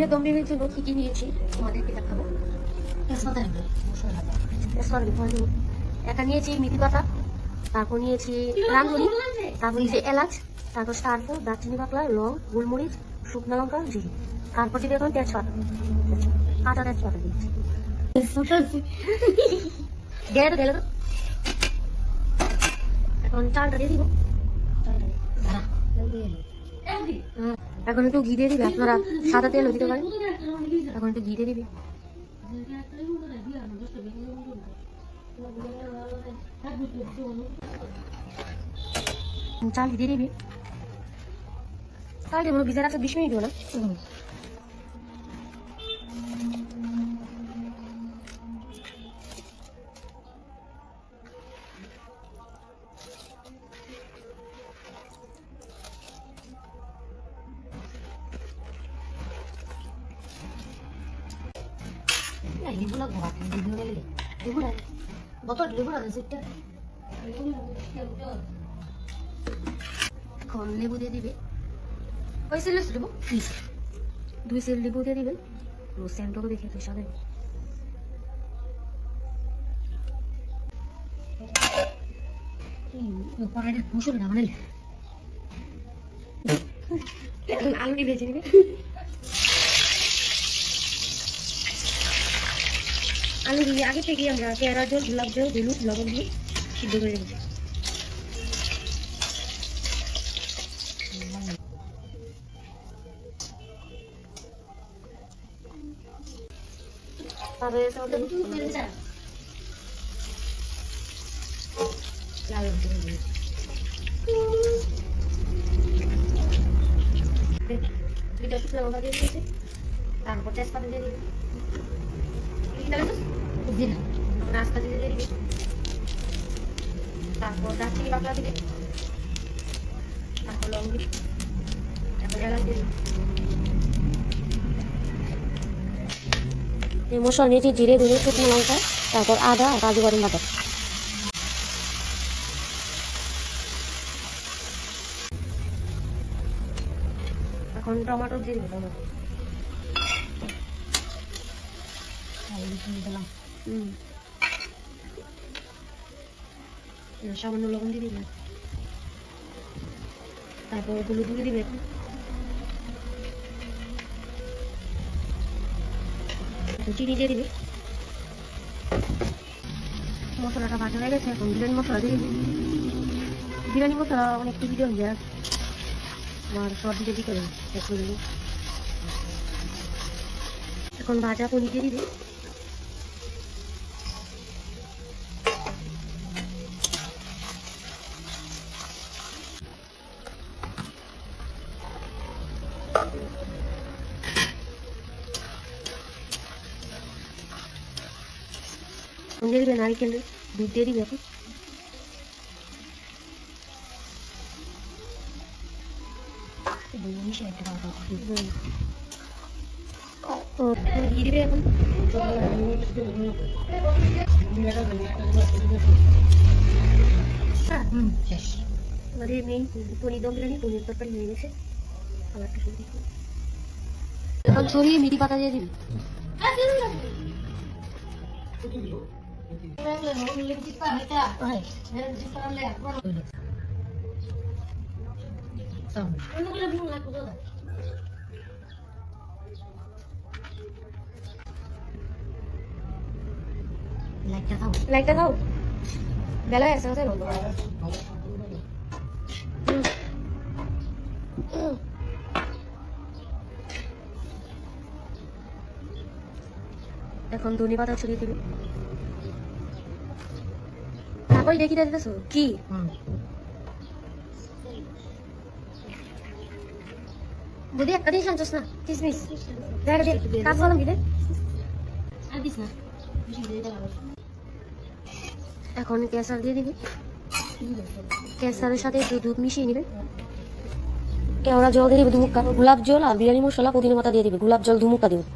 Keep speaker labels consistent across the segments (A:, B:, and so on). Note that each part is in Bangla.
A: চিকেনের দম বিরিয়ানির জন্য কি কি নিয়েছি তোমাদেরকে দেখাবো। একটা নিয়েছি মেথি পাতা, তারপর নিয়েছি রাঁধুনি, তারপর নিয়েছি এলাচ, তারপর স্টারফল, দারচিনি বাকলা, লং, গোলমরিচ, শুকনো লঙ্কা, জিরে, তারপর দিবি এখন তেজপাতা, কাঁচা তেজপাতা দিচ্ছি। এখন চালটা দিয়ে দিব। এখন একটু ঘি দিয়ে দিবে, আপনারা সাদা তেলও দিতে পারেন। এখন একটু ঘি দিয়ে দিবি। চাল দিয়ে দিবি। চাল দিয়ে ভিজে রাখতে 20 মিনিট না। এখন লেবু দিয়ে দিবে। কই সেল লেবু? 2 সেল লেবু দিয়ে দিবেন। সেন্টকে দেখে তো সাদা। আলু দিয়ে ভেজে নিবে। আলু দিয়ে আগে থেকে আমরা পেয়ারা জল, গোলাপ জল, হলুদ, লবণ দিয়ে সিদ্ধ করে রেখেছি। তারপর তেজপাতা দিয়ে দিবি, নাস্তা দিয়ে দিবি, তারপর দারচিনি বাকলা দিবি, তারপর লবণ দিবি, তারপর এলাচ দিবি। এই মশলা নিয়েছি জিরে, ধনে, শুকনো লঙ্কা, তারপর আদা, কাজু বাদাম বাটা। এখন টমেটো দিয়ে দিবি। সামান্য লবণ দিয়ে দিবেন, তারপর হলুদ দিয়ে দিবেন, চিনি দিয়ে দিবে। মশলাটা ভাজা হয়ে গেছে, এখন বিরিয়ানি মশলা দিয়ে দিবি। বিরিয়ানি মশলা অনেক ভিডিও হয়ে যায়, আমার সব দিতে দিতে হবে। এখন ভাজা পনির দিয়ে দিবি। দিয়ে দিবে নারিকেল দুধ দিয়ে দিবে। এখন ঘি দিবে। এখন আমাদের মেইন পনির দম বিরিয়ানি, পনির তরকারি হয়ে গেছে। এখন ছড়িয়ে মেথি পাতা দিয়ে দিবি। লাইটটা দাও, বেলা আছে। এখন ধনে পাতা ছড়িয়ে দিবি। তারপর দেখি দিতেছ কি বুঝি একটা দিস আনছস না কিসমিস দেখা দে কাজ বললাম কি দে আর দিস না। এখন কেসার দিয়ে দিবি। কেসারের সাথে একটু দুধ মিশিয়ে নিবে। কেওড়া জল দিয়ে দিবে ধুমুক্কা, গোলাপ জল আর বিরিয়ানি মশলা পুদিনা পাতা দিয়ে দিবে। গোলাপ জল ধুমুক্কা দিবে।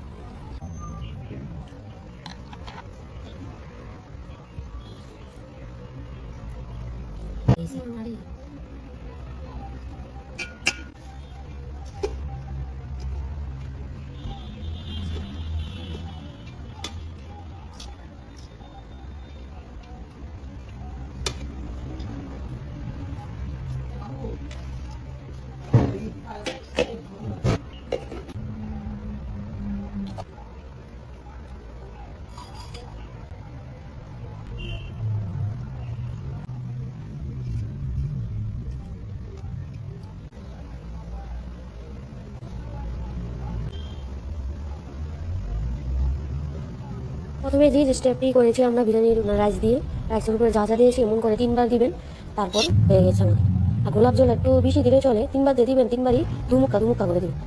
A: প্রথমে যে স্টেপটি করেছি আমরা বিরিয়ানির রাইস দিয়ে, রাইসের উপরে যা যা দিয়েছি এমন করে 3বার দিবেন, তারপর হয়ে গেছে আমাদের। আর গোলাপ জল একটু বেশি দিলে চলে, 3বার দিয়ে দিবেন, 3বারই ধুমুক্কা ধুমুক্কা করে দিবেন।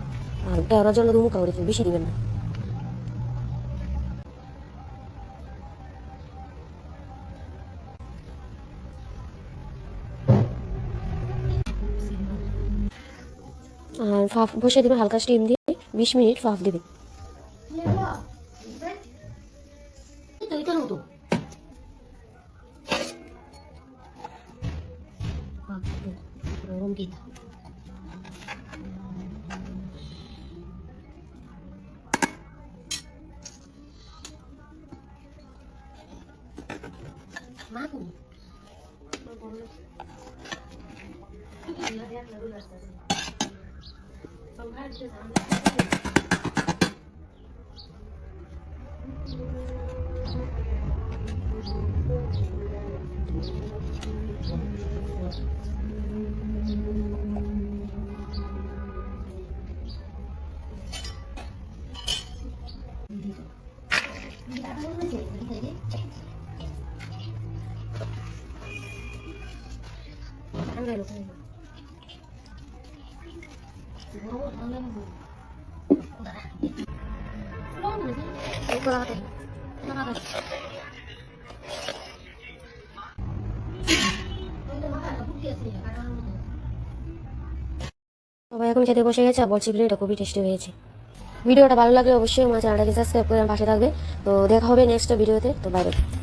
A: আর কেওড়ার জন্য ধুমুক্কা করে দিবেন, বেশি দিবেন না। আর ফাফ বসে দিবেন হালকা স্টিম দিয়ে, 20 মিনিট ফাফ দিবেন। সবাই এখন খেতে বসে গেছে, আর বলছি বিরিয়ানিটা খুবই টেস্টি হয়েছে। ভিডিওটা ভালো লাগলে অবশ্যই আমার চ্যানেলটাকে সাবস্ক্রাইব করে আমার পাশে থাকবে। তো দেখা হবে নেক্সট ভিডিওতে। তো বাইরে।